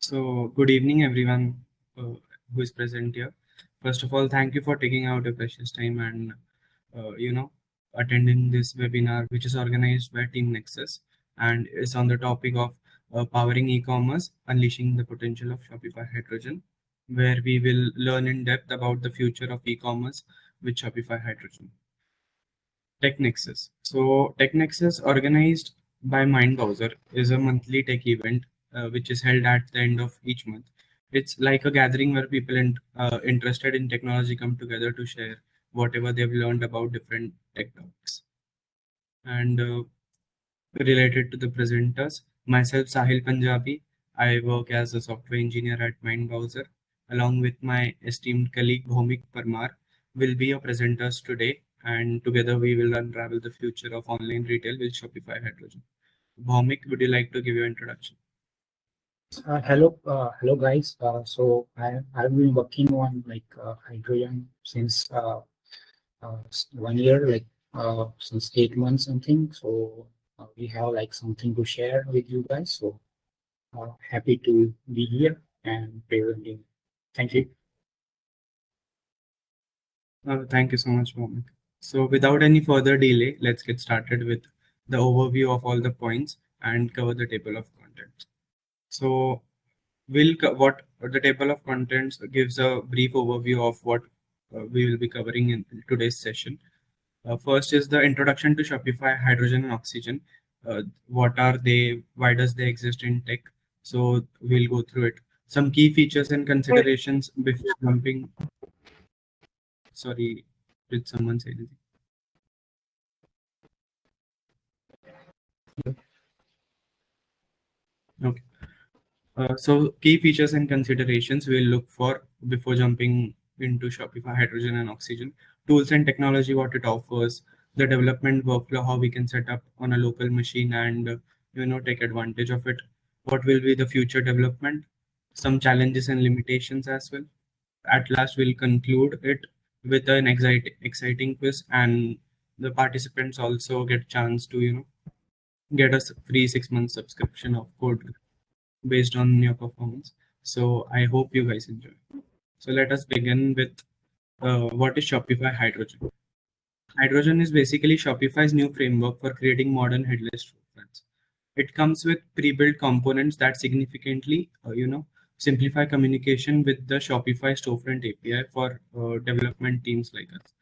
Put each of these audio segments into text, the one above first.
So, good evening, everyone who is present here. First of all, thank you for taking out your precious time and attending this webinar, which is organized by Team Nexus and is on the topic of powering e-commerce, unleashing the potential of Shopify Hydrogen, where we will learn in depth about the future of e-commerce with Shopify Hydrogen. Tech Nexus. So, Tech Nexus, organized by Mindbowser, is a monthly tech event which is held at the end of each month. It's like a gathering where people interested in technology come together to share whatever they've learned about different tech topics. And related to the presenters, myself, Sahil Punjabi, I work as a software engineer at Mindbowser, along with my esteemed colleague Bhaumik Parmar, will be your presenters today, and together we will unravel the future of online retail with Shopify Hydrogen. Bhaumik, would you like to give your introduction? Hello guys. So I've been working on hydrogen since 1 year, since 8 months something. So we have something to share with you guys. So happy to be here and presenting. Thank you. Thank you so much, Bhaumik. So without any further delay, let's get started with the overview of all the points and cover the table of contents. So what the table of contents gives a brief overview of what we will be covering in today's session. First is the introduction to Shopify Hydrogen and Oxygen. What are they? Why does they exist in tech? So we'll go through it. Some key features and considerations before jumping. Sorry, did someone say anything? Okay. So key features and considerations we'll look for before jumping into Shopify Hydrogen and Oxygen. Tools and technology, what it offers, the development workflow, how we can set up on a local machine and take advantage of it. What will be the future development? Some challenges and limitations as well. At last, we'll conclude it with an exciting quiz, and the participants also get chance to get a free 6 month subscription of code based on your performance. So I hope you guys enjoy. So let us begin with what is Shopify Hydrogen. Hydrogen is basically Shopify's new framework for creating modern headless storefronts. It comes with pre-built components that significantly, simplify communication with the Shopify storefront API for development teams like us.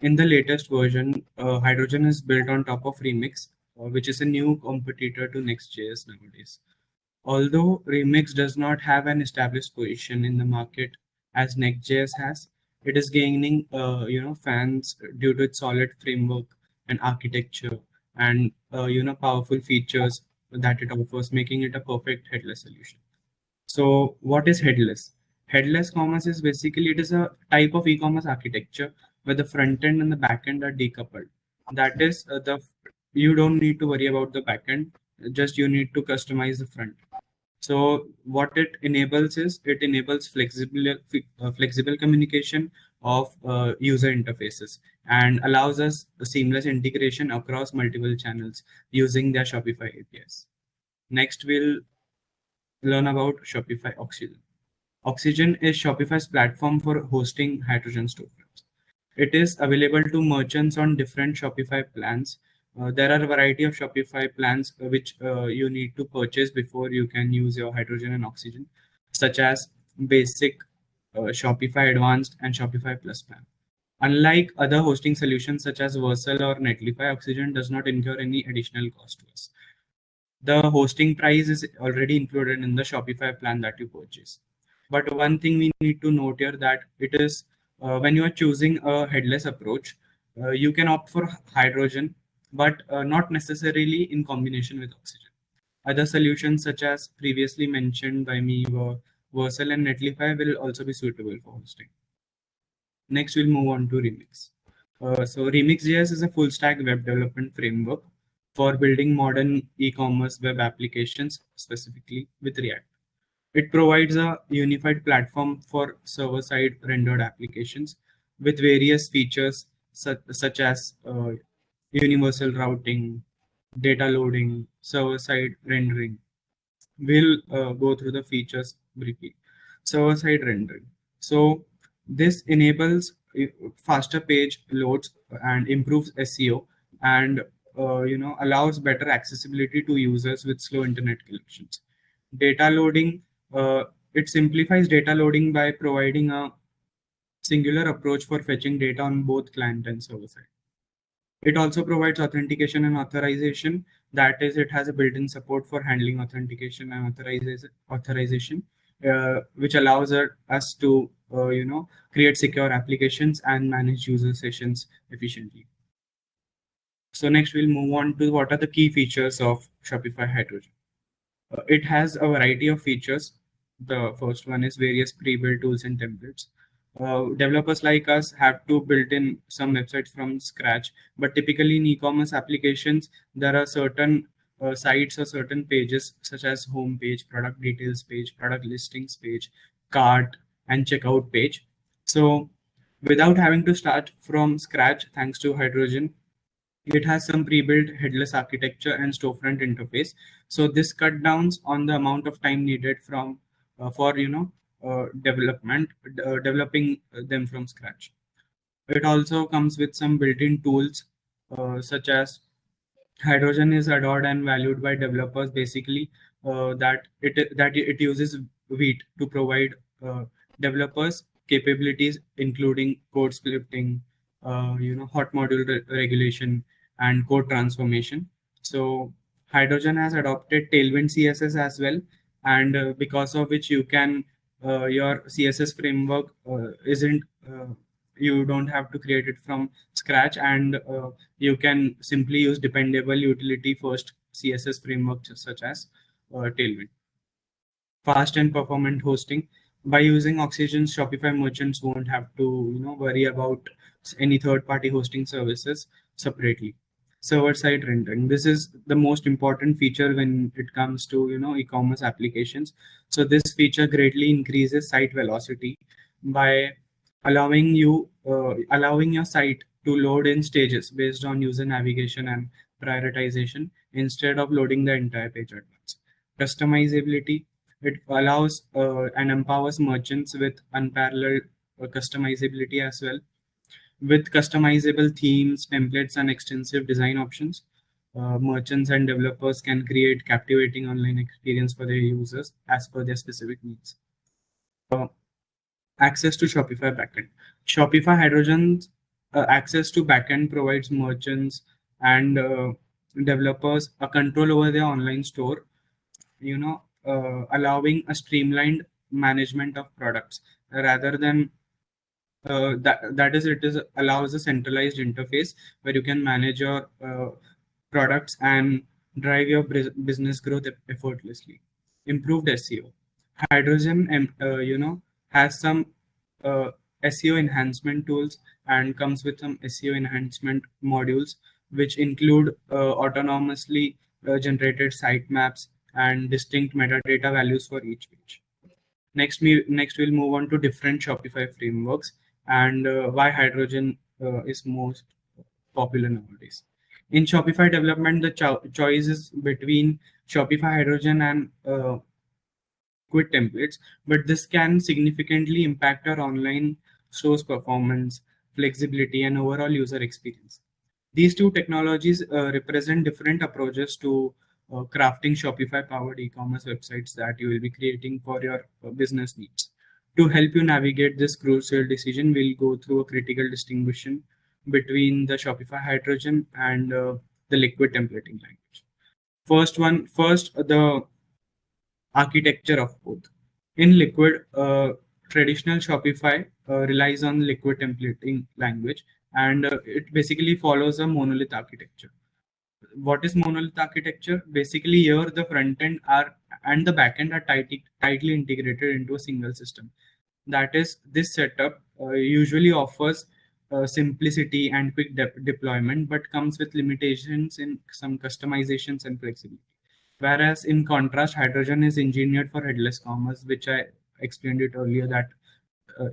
In the latest version, Hydrogen is built on top of Remix, which is a new competitor to Next.js nowadays. Although Remix does not have an established position in the market as Next.js has, it is gaining fans due to its solid framework and architecture and powerful features that it offers, making it a perfect headless solution. So what is headless? Headless commerce is basically, it is a type of e-commerce architecture where the front end and the back end are decoupled. That is, you don't need to worry about the back end, just you need to customize the front. So what it enables is it enables flexible communication of user interfaces and allows us a seamless integration across multiple channels using their Shopify APIs. Next, we'll learn about Shopify Oxygen. Oxygen is Shopify's platform for hosting Hydrogen storefronts. It is available to merchants on different Shopify plans. There are a variety of Shopify plans which you need to purchase before you can use your Hydrogen and Oxygen, such as Basic, Shopify Advanced, and Shopify Plus plan. Unlike other hosting solutions such as Vercel or Netlify, Oxygen does not incur any additional cost to us. The hosting price is already included in the Shopify plan that you purchase. But one thing we need to note here that it is when you are choosing a headless approach, you can opt for Hydrogen, but not necessarily in combination with Oxygen. Other solutions such as previously mentioned by me, Vercel and Netlify will also be suitable for hosting. Next, we'll move on to Remix. So Remix.js is a full stack web development framework for building modern e-commerce web applications, specifically with React. It provides a unified platform for server-side rendered applications with various features such as universal routing, data loading, server-side rendering, We'll go through the features briefly. Server-side rendering. So this enables faster page loads and improves SEO, and allows better accessibility to users with slow internet connections. Data loading. It simplifies data loading by providing a singular approach for fetching data on both client and server side. It also provides authentication and authorization. That is, it has a built-in support for handling authentication and authorization, which allows us to create secure applications and manage user sessions efficiently. So next we'll move on to what are the key features of Shopify Hydrogen. It has a variety of features. The first one is various pre-built tools and templates. Developers like us have to build in some websites from scratch, but typically in e-commerce applications, there are certain sites or certain pages such as home page, product details page, product listings page, cart, and checkout page. So without having to start from scratch, thanks to Hydrogen, it has some pre-built headless architecture and storefront interface. So this cut downs on the amount of time needed from for developing them from scratch. It also comes with some built-in tools such as Hydrogen is adored and valued by developers. Basically, that it uses Wheat to provide developers capabilities, including code scripting, hot module regulation, and code transformation. So Hydrogen has adopted Tailwind CSS as well, and because of which you can your CSS framework isn't you don't have to create it from scratch, and you can simply use dependable utility first CSS frameworks such as Tailwind. Fast and performant hosting. By using Oxygen, Shopify merchants won't have to worry about any third-party hosting services separately. Server-side rendering. This is the most important feature when it comes to e-commerce applications. So this feature greatly increases site velocity by allowing your site to load in stages based on user navigation and prioritization instead of loading the entire page at once. Customizability. It allows and empowers merchants with unparalleled customizability as well. With customizable themes, templates, and extensive design options, merchants and developers can create captivating online experience for their users as per their specific needs. Access to Shopify backend. Shopify Hydrogen's access to backend provides merchants and developers a control over their online store, allowing a streamlined management of products rather than that is it is allows a centralized interface where you can manage your products and drive your business growth effortlessly. Improved SEO. Hydrogen has some SEO enhancement tools and comes with some SEO enhancement modules, which include autonomously generated sitemaps and distinct metadata values for each page. Next we'll move on to different Shopify frameworks and why Hydrogen is most popular nowadays. In Shopify development, the choice is between Shopify Hydrogen and Quit templates, but this can significantly impact our online store's performance, flexibility, and overall user experience. These two technologies represent different approaches to crafting Shopify-powered e-commerce websites that you will be creating for your business needs. To help you navigate this crucial decision, we'll go through a critical distinction between the Shopify Hydrogen and the Liquid templating language. First, the architecture of both. In Liquid, traditional Shopify relies on Liquid templating language, and it basically follows a monolith architecture. What is monolith architecture? Basically, here the front end are and the back end are tightly integrated into a single system. That is, this setup usually offers simplicity and quick deployment, but comes with limitations in some customizations and flexibility. Whereas in contrast, Hydrogen is engineered for headless commerce, which I explained it earlier that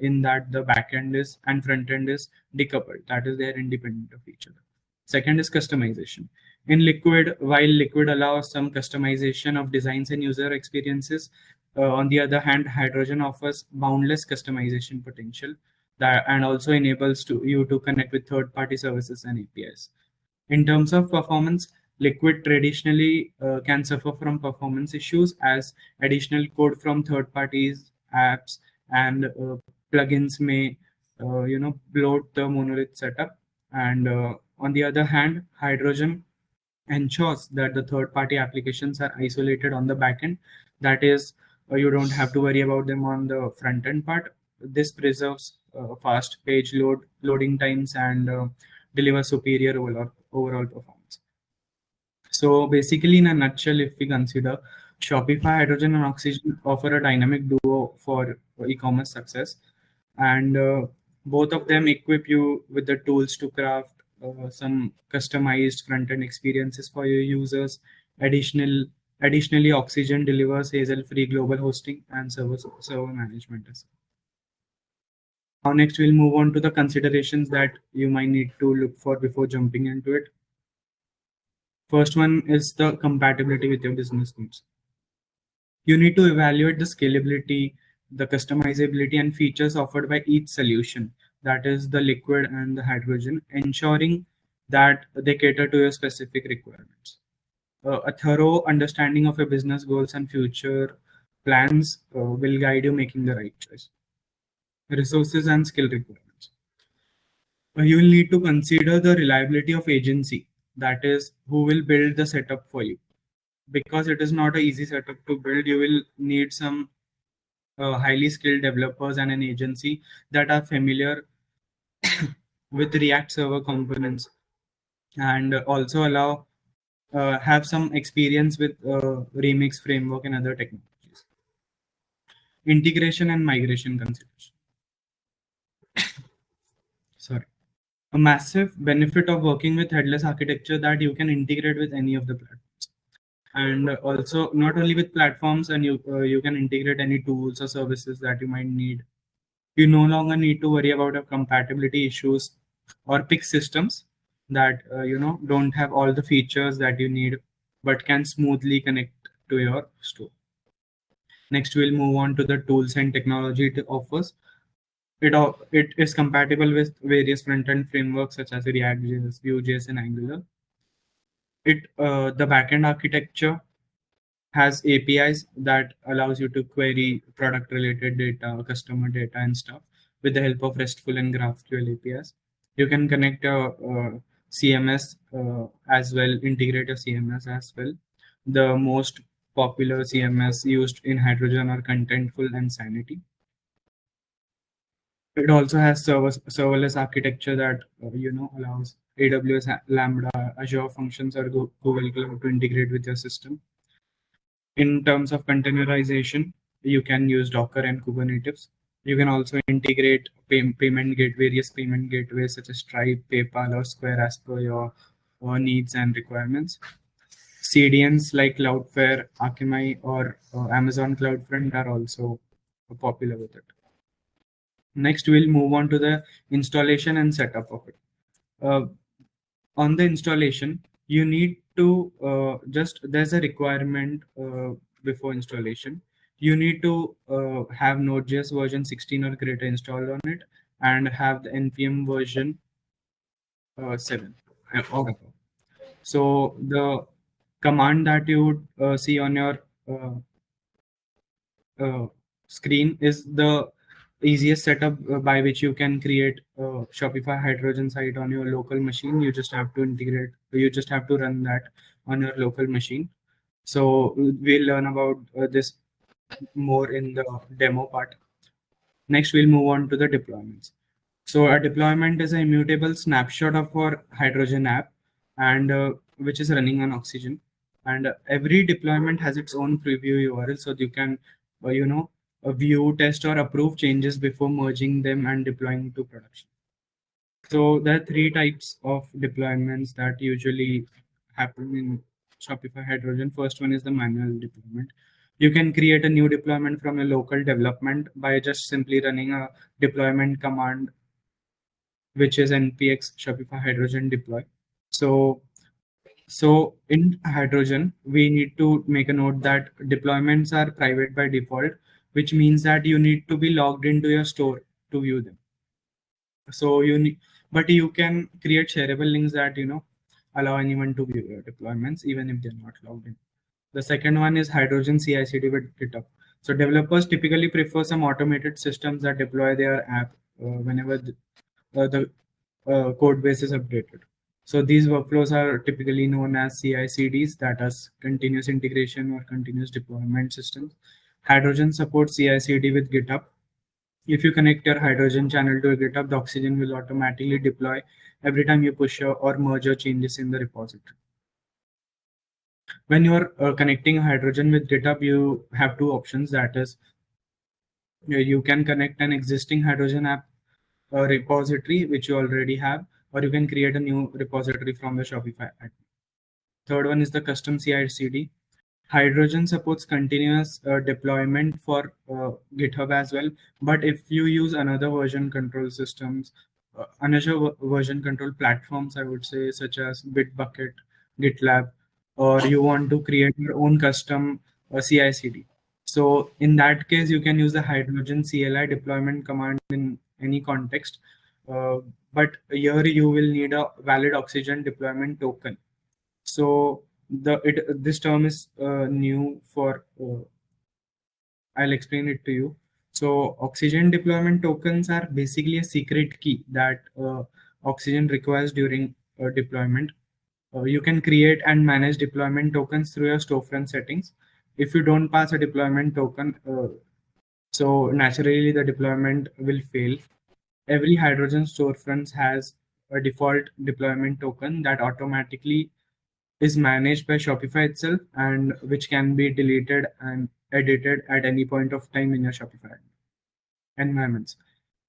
in that the backend is and front end is decoupled. That is, they are independent of each other. Second is customization. In Liquid, while Liquid allows some customization of designs and user experiences, on the other hand, Hydrogen offers boundless customization potential that and also enables you to connect with third-party services and APIs. In terms of performance, Liquid traditionally can suffer from performance issues as additional code from third parties, apps, and plugins may bloat the monolith setup. And on the other hand, Hydrogen ensures that the third party applications are isolated on the backend. That is, you don't have to worry about them on the front end part. This preserves fast page loading times and delivers superior overall performance. So basically, in a nutshell, if we consider Shopify, Hydrogen, and Oxygen offer a dynamic duo for e-commerce success, and both of them equip you with the tools to craft some customized front-end experiences for your users. Additionally, Oxygen delivers hassle-free global hosting and server management as well. Now, next we'll move on to the considerations that you might need to look for before jumping into it. First one is the compatibility with your business needs. You need to evaluate the scalability, the customizability, and features offered by each solution, that is the Liquid and the Hydrogen, ensuring that they cater to your specific requirements. A thorough understanding of your business goals and future plans will guide you making the right choice. Resources and skill requirements. You will need to consider the reliability of agency, that is, who will build the setup for you. Because it is not an easy setup to build, you will need some highly skilled developers and an agency that are familiar with React server components and also have some experience with Remix framework and other technologies. Integration and migration consideration. Sorry. A massive benefit of working with headless architecture that you can integrate with any of the platforms. And also not only with platforms, and you can integrate any tools or services that you might need. You no longer need to worry about compatibility issues or pick systems that don't have all the features that you need but can smoothly connect to your store. Next, we'll move on to the tools and technology it offers. It is compatible with various front-end frameworks such as React.js, Vue.js, and Angular. The backend architecture has APIs that allows you to query product related data, customer data, and stuff with the help of RESTful and GraphQL APIs. You can connect a CMS as well, integrate a CMS as well. The most popular CMS used in Hydrogen are Contentful and Sanity. It also has serverless architecture that allows AWS Lambda, Azure Functions, or Google Cloud to integrate with your system. In terms of containerization, you can use Docker and Kubernetes. You can also integrate various payment gateways such as Stripe, PayPal, or Square as per your needs and requirements. CDNs like Cloudflare, Akamai, or Amazon CloudFront are also popular with it. Next, we'll move on to the installation and setup of it. On the installation, you need to there's a requirement before installation. You need to have Node.js version 16 or greater installed on it and have the npm version 7. So the command that you would see on your screen is the easiest setup by which you can create a Shopify Hydrogen site on your local machine. You just have to run that on your local machine. So we'll learn about this more in the demo part. Next, we'll move on to the deployments. So a deployment is an immutable snapshot of our Hydrogen app, and which is running on Oxygen. And every deployment has its own preview URL, so you can view, test, or approve changes before merging them and deploying to production. So there are 3 types of deployments that usually happen in Shopify Hydrogen. First one is the manual deployment. You can create a new deployment from a local development by just simply running a deployment command, which is npx Shopify Hydrogen deploy. So So in Hydrogen, we need to make a note that deployments are private by default, which means that you need to be logged into your store to view them. So you need, but you can create shareable links that allow anyone to view your deployments even if they're not logged in. The second one is Hydrogen CI/CD with GitHub. So developers typically prefer some automated systems that deploy their app whenever the code base is updated. So these workflows are typically known as CI/CDs, that is continuous integration or continuous deployment systems. Hydrogen supports CI/CD with GitHub. If you connect your Hydrogen channel to a GitHub, the Oxygen will automatically deploy every time you push or merge your changes in the repository. When you're connecting Hydrogen with GitHub, you have two options. That is, you can connect an existing Hydrogen app repository which you already have, or you can create a new repository from the Shopify app. Third one is the custom CI/CD. Hydrogen supports continuous deployment for GitHub as well. But if you use another version control systems, version control platforms, I would say, such as Bitbucket, GitLab, or you want to create your own custom CI/CD. So in that case, you can use the Hydrogen CLI deployment command in any context. Uh, but here you will need a valid Oxygen deployment token. So this term is new for. I'll explain it to you. So Oxygen deployment tokens are basically a secret key that Oxygen requires during deployment. You can create and manage deployment tokens through your storefront settings. If you don't pass a deployment token, so naturally the deployment will fail. Every Hydrogen storefront has a default deployment token that automatically is managed by Shopify itself and which can be deleted and edited at any point of time in your Shopify environments.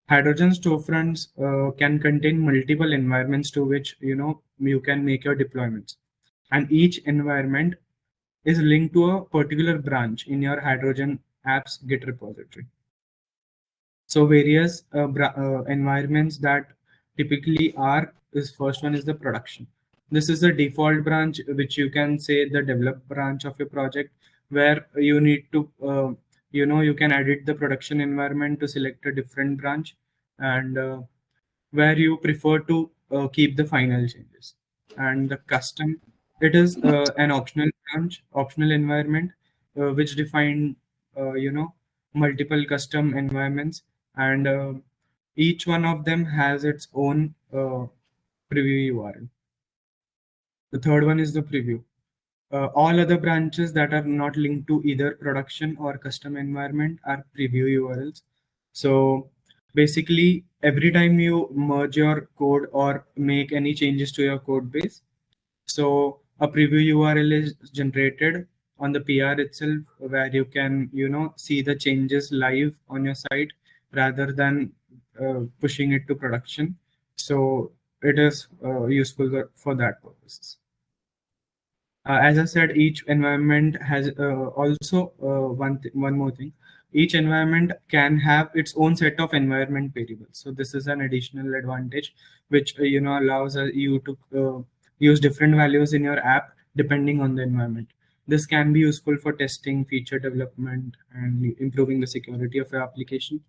Hydrogen storefronts can contain multiple environments to which you can make your deployments, and each environment is linked to a particular branch in your Hydrogen apps Git repository. So various environments that typically are is first one is the production. This is the default branch, which you can say the develop branch of your project, where you need to you can edit the production environment to select a different branch, and where you prefer to keep the final changes. And the custom, it is an optional branch, optional environment, which define multiple custom environments, and each one of them has its own preview URL. The third one is the preview. All other branches that are not linked to either production or custom environment are preview URLs. So basically, every time you merge your code or make any changes to your code base, so a preview URL is generated on the PR itself, where you can see the changes live on your site rather than pushing it to production. So it is useful for that purposes. As I said, each environment has also one more thing. Each environment can have its own set of environment variables. So this is an additional advantage, which allows you to use different values in your app depending on the environment. This can be useful for testing, feature development, and improving the security of your application.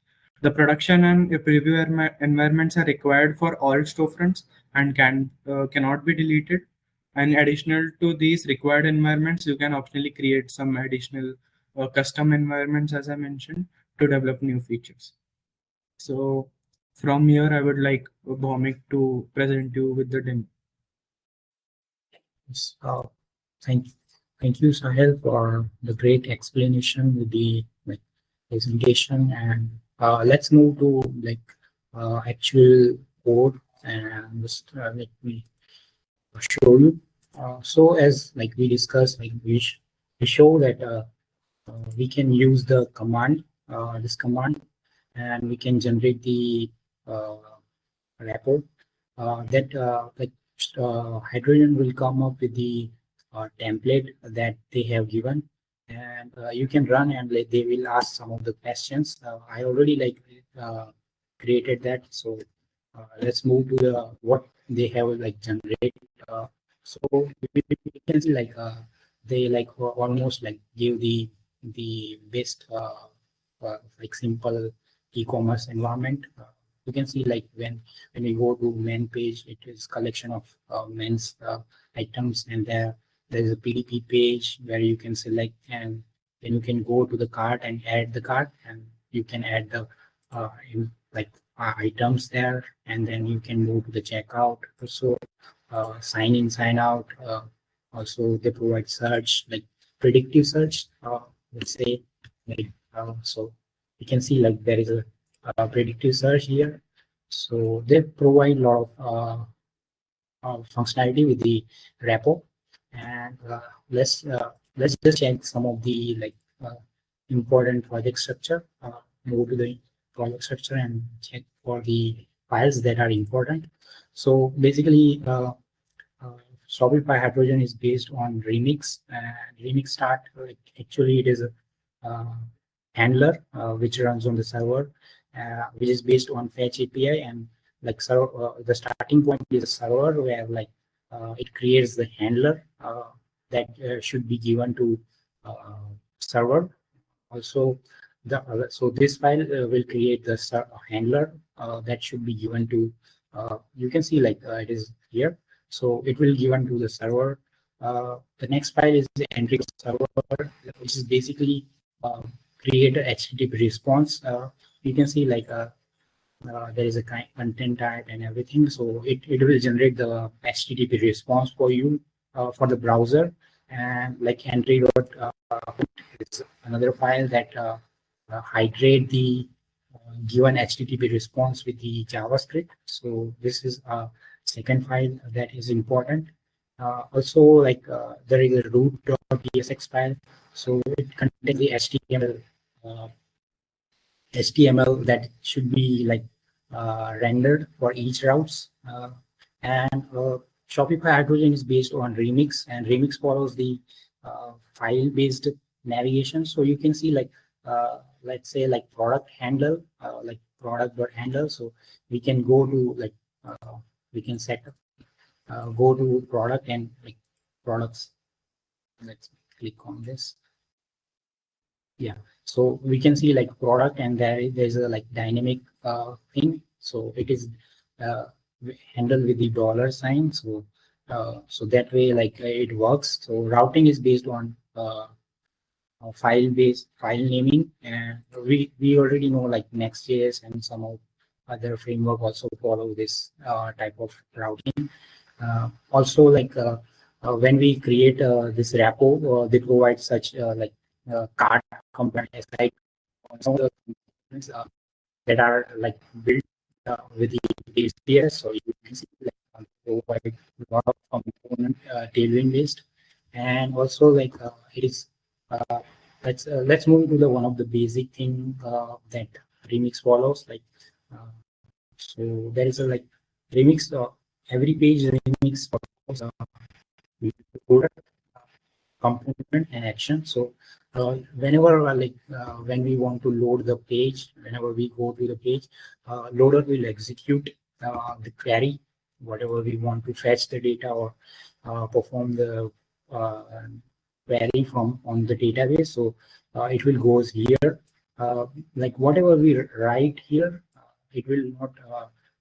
The production and preview environments are required for all storefronts and cannot be deleted. And additional to these required environments, you can optionally create some additional custom environments, as I mentioned, to develop new features. So from here, I would like Bhaumik to present you with the demo. Yes, thank you, Sahil, for the great explanation with the presentation. And let's move to actual code, and just let me show you. So as we discussed, we show that we can use the command, this command, and we can generate the report that Hydrogen will come up with the template that they have given, and you can run and they will ask some of the questions. I already created that, so let's move to the what they have generate. So we can see like they like almost like give the best like simple e-commerce environment. You can see like when we go to main page, it is collection of men's items, and there is a PDP page where you can select, and then you can go to the cart and add the cart, and you can add the like items there, and then you can move to the checkout. So sign in, sign out. Also, they provide search, like predictive search. Let's say, like so, you can see like there is a predictive search here. So they provide a lot of functionality with the repo, and let's just check some of the like important project structure. Move to the project structure and check for the files that are important. So basically, uh, Shopify Hydrogen is based on Remix. Remix start actually it is a uh, handler which runs on the server, which is based on Fetch API, and like the starting point is a server where like it creates the handler that should be given to server. Also, so this file will create the handler that should be given to. You can see like it is here. So it will given to the server. The next file is the entry server, which is basically create a HTTP response. You can see like there is a content type and everything. So it will generate the HTTP response for you for the browser, and like entry dot is another file that hydrate the given HTTP response with the JavaScript. So this is a second file that is important. Also, like there is a root.tsx file. So it contains the HTML that should be like rendered for each routes. And Shopify Hydrogen is based on Remix, and Remix follows the file-based navigation. So you can see like let's say like product handle, like product.handle. So we can go to like we can set go to product and like products. Let's click on this. Yeah, so we can see like product, and there's a like dynamic thing. So it is uh, handled with the dollar sign. So so that way like it works. So routing is based on file-based file naming, and we already know like Next.js and some of other framework also follow this type of routing. Also, like when we create this repo, they provide such like card components, like some of the components that are like built with the base. So you can see like provide a lot of component tailwind based, and also like it is uh, let's move to the one of the basic thing that Remix follows. Like so there is a like Remix. Every page Remix follows product, component, and action. So whenever like when we want to load the page, whenever we go to the page, loader will execute the query, whatever we want to fetch the data or perform the uh, query from on the database. So it will goes here. Like whatever we write here, it will not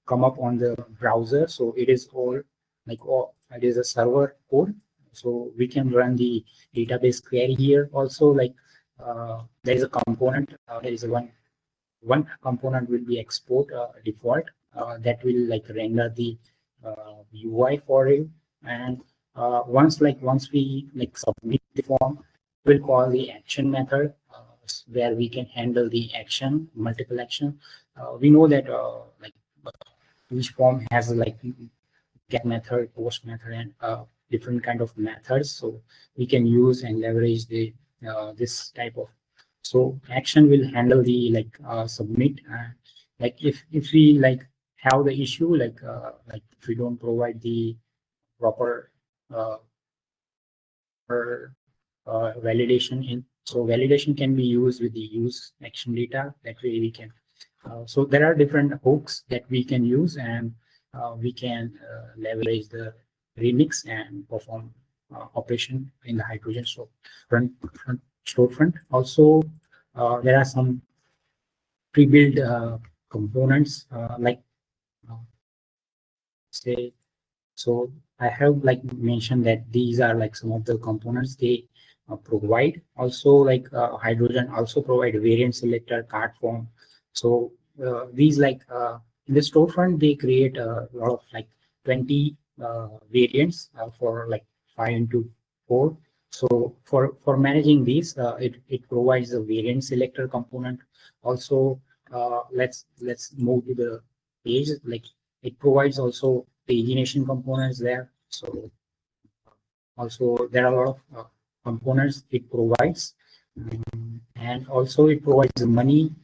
come up on the browser. So it is all like all it is a server code. So we can run the database query here. Also, like there is a component. There is one component will be export default that will like render the UI for you. And once we like submit the form, we'll call the action method where we can handle the action, multiple action. We know that like each form has like get method, post method, and different kind of methods. So we can use and leverage the this type of. So action will handle the like submit. Like if we like have the issue, like if we don't provide the proper uh, validation in. So validation can be used with the use action data. That way we can. So there are different hooks that we can use, and we can leverage the remix and perform operation in the Hydrogen storefront. Also, there are some pre-built components like say. So I have like mentioned that these are like some of the components they provide. Also, like Hydrogen also provide variant selector, cart form. So these like in the storefront they create a lot of like 20 variants for like 5x4. So for managing these, it provides a variant selector component. Also, let's move to the page. Like it provides also pagination components there. So also there are a lot of components it provides. And also it provides a money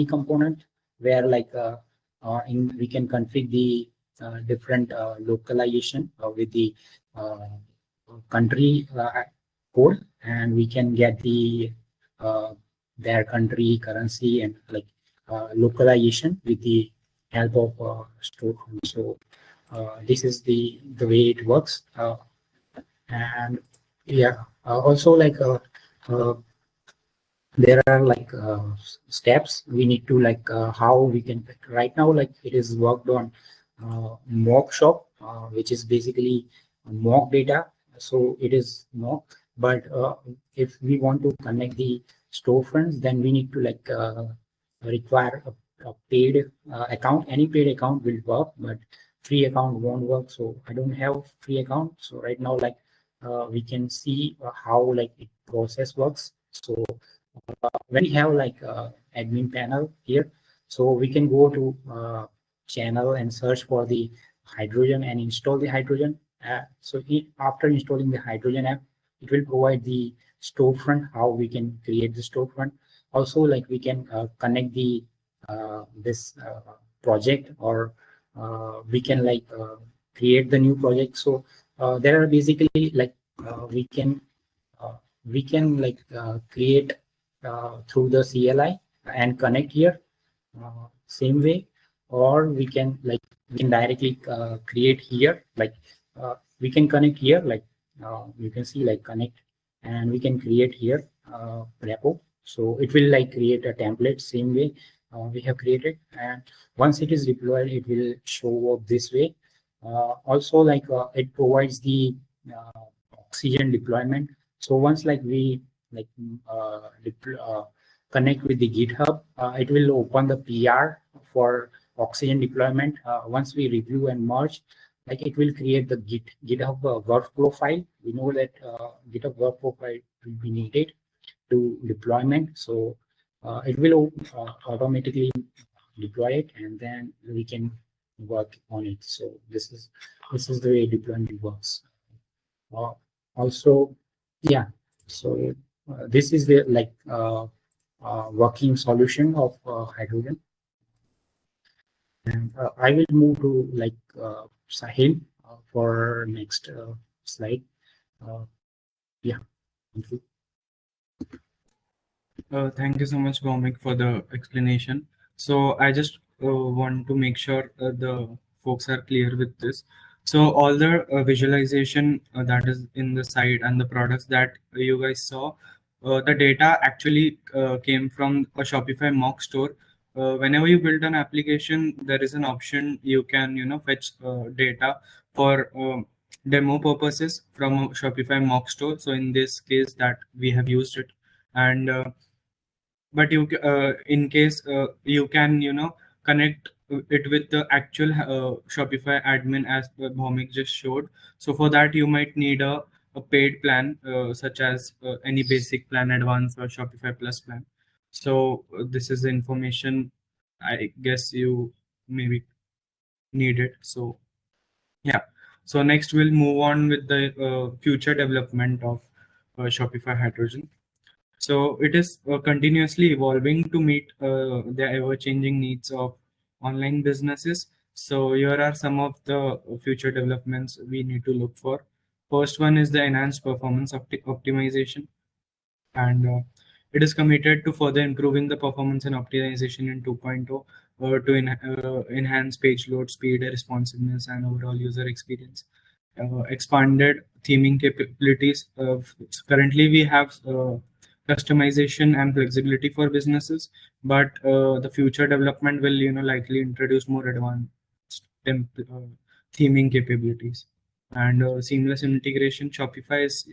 component where like we can configure the different localization with the uh, country code, and we can get the their country currency and like localization with the help of storefront. So this is the way it works. And yeah, also like uh, there are like steps we need to like how we can right now, like it is worked on mock shop, which is basically mock data. So it is mock, but if we want to connect the storefronts, then we need to like require a paid account. Any paid account will work, but free account won't work. So I don't have free account. So right now, like we can see how like it process works. So when we have like admin panel here, so we can go to channel and search for the Hydrogen and install the Hydrogen. So after installing the Hydrogen app, it will provide the storefront, how we can create the storefront. Also, like we can connect the this project, or we can like create the new project. So there are basically like uh, we can like create through the CLI and connect here same way, or we can directly create here, like we can connect here, like you can see like connect, and we can create here repo. So it will like create a template same way we have created, and once it is deployed it will show up this way. Also like it provides the uh, oxygen deployment. So once like we like connect with the GitHub, it will open the PR for oxygen deployment. Once we review and merge, like it will create the GitHub workflow file. We know that GitHub workflow file will be needed to deployment. So it will automatically deploy it, and then we can work on it. So this is the way deployment works. Uh, Also, yeah. So this is the like working solution of Hydrogen. And I will move to like Sahil for next slide. Uh, yeah, thank you. Thank you so much, Bhaumik, for the explanation. So I just want to make sure the folks are clear with this. So all the visualization that is in the site and the products that you guys saw, the data actually came from a Shopify mock store. Whenever you build an application, there is an option you can fetch data for demo purposes from a Shopify mock store. So in this case, that we have used it, and but in case you can connect it with the actual Shopify admin as Bhaumik just showed. So for that you might need a paid plan, such as any basic plan, advanced, or Shopify plus plan. So this is the information I guess you maybe need it. So yeah, so next we'll move on with the future development of Shopify Hydrogen. So it is continuously evolving to meet the ever-changing needs of online businesses. So here are some of the future developments we need to look for. First one is the enhanced performance optimization, and it is committed to further improving the performance and optimization in 2.0 to enhance page load speed, responsiveness, and overall user experience. expanded theming capabilities. Currently, we have customization and flexibility for businesses, but the future development will, likely introduce more advanced theming capabilities and seamless integration. Shopify is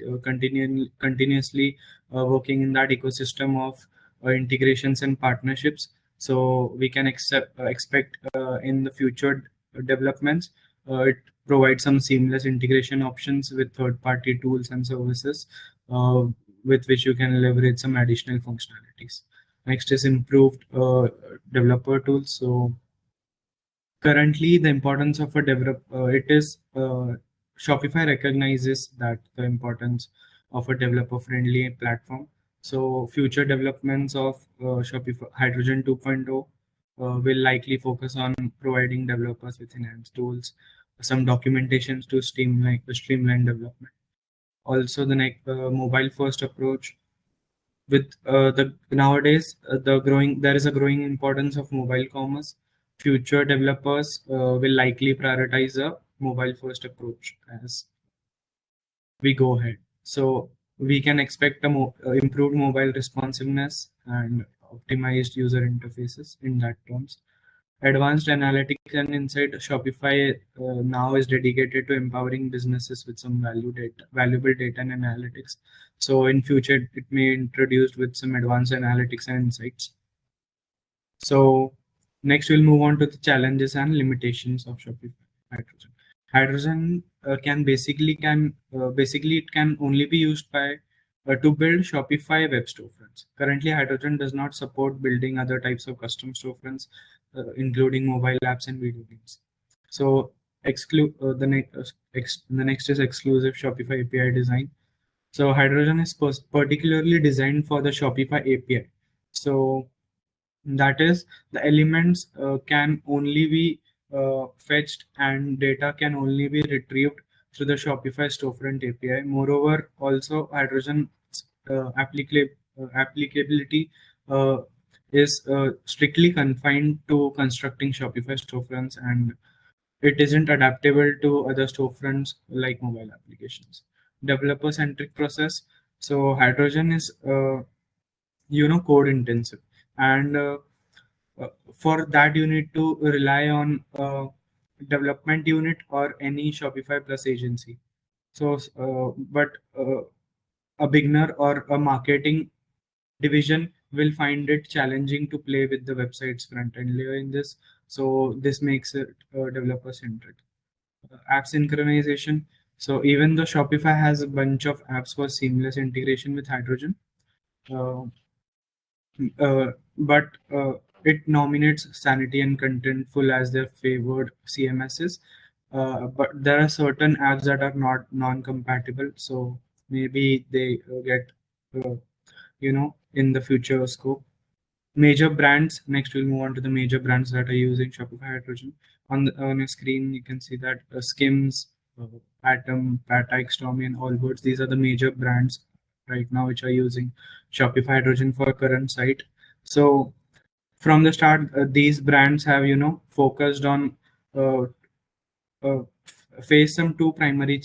continuously working in that ecosystem of integrations and partnerships. So we can expect in the future developments, it provides some seamless integration options with third-party tools and services, with which you can leverage some additional functionalities. Next is improved developer tools. So currently, the importance of a it is Shopify recognizes that the importance of a developer-friendly platform. So future developments of Shopify Hydrogen 2.0 will likely focus on providing developers with enhanced tools, some documentations to streamline development. Also, the mobile-first approach with the nowadays there is a growing importance of mobile commerce. Future developers will likely prioritize a mobile first approach as we go ahead. So we can expect a improved mobile responsiveness and optimized user interfaces in that terms. Advanced analytics and insight. Shopify now is dedicated to empowering businesses with some valuable data and analytics. So in future, it may introduced with some advanced analytics and insights. So next, we'll move on to the challenges and limitations of Shopify Hydrogen. Hydrogen basically it can only be used by to build Shopify web storefronts. Currently, Hydrogen does not support building other types of custom storefronts, including mobile apps and video games. So the next is exclusive Shopify API design. So Hydrogen is particularly designed for the Shopify API. So that is, the elements can only be fetched and data can only be retrieved through the Shopify storefront API. Moreover, also Hydrogen applicability is strictly confined to constructing Shopify storefronts, and it isn't adaptable to other storefronts like mobile applications. Developer centric process. So Hydrogen is code intensive, and for that you need to rely on development unit or any Shopify plus agency. So but a beginner or a marketing division will find it challenging to play with the website's front end layer in this. So this makes it developer centric. App synchronization. So even though Shopify has a bunch of apps for seamless integration with Hydrogen, uh, but it nominates Sanity and Contentful as their favored CMSs. But there are certain apps that are not non-compatible, so maybe they get in the future scope. Major brands. Next, we'll move on to the major brands that are using Shopify Hydrogen. On a screen, you can see that Skims, Atom, Patike, Stormy, and Allbirds. These are the major brands right now which are using Shopify Hydrogen for current site. So from the start, these brands have focused on face some two primary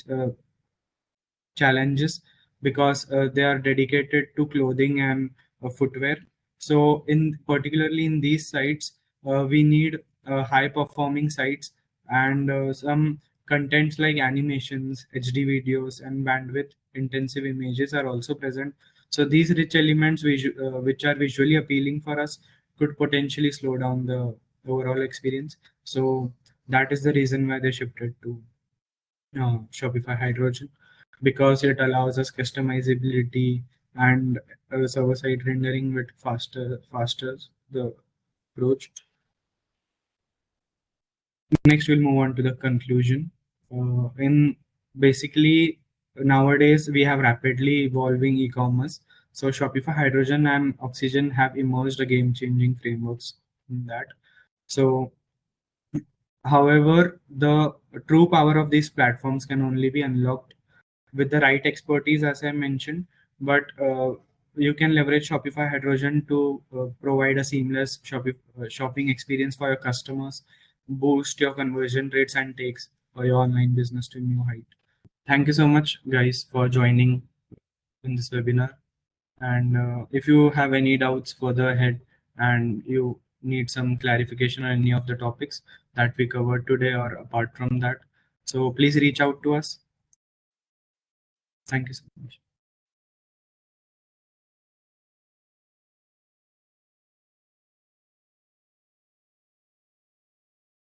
challenges, because they are dedicated to clothing and footwear. So in particularly in these sites, we need high performing sites, and some contents like animations, HD videos, and bandwidth intensive images are also present. So these rich elements which are visually appealing for us could potentially slow down the overall experience. So that is the reason why they shifted to Shopify Hydrogen, because it allows us customizability and server-side rendering with faster the approach. Next, we'll move on to the conclusion. In basically nowadays we have rapidly evolving e-commerce. So Shopify Hydrogen and Oxygen have emerged a game-changing frameworks in that. So however, the true power of these platforms can only be unlocked with the right expertise, as I mentioned. But you can leverage Shopify Hydrogen to provide a seamless shopping experience for your customers, boost your conversion rates, and takes your online business to a new height. Thank you so much, guys, for joining in this webinar. And if you have any doubts further ahead and you need some clarification on any of the topics that we covered today or apart from that, so please reach out to us. Thank you so much.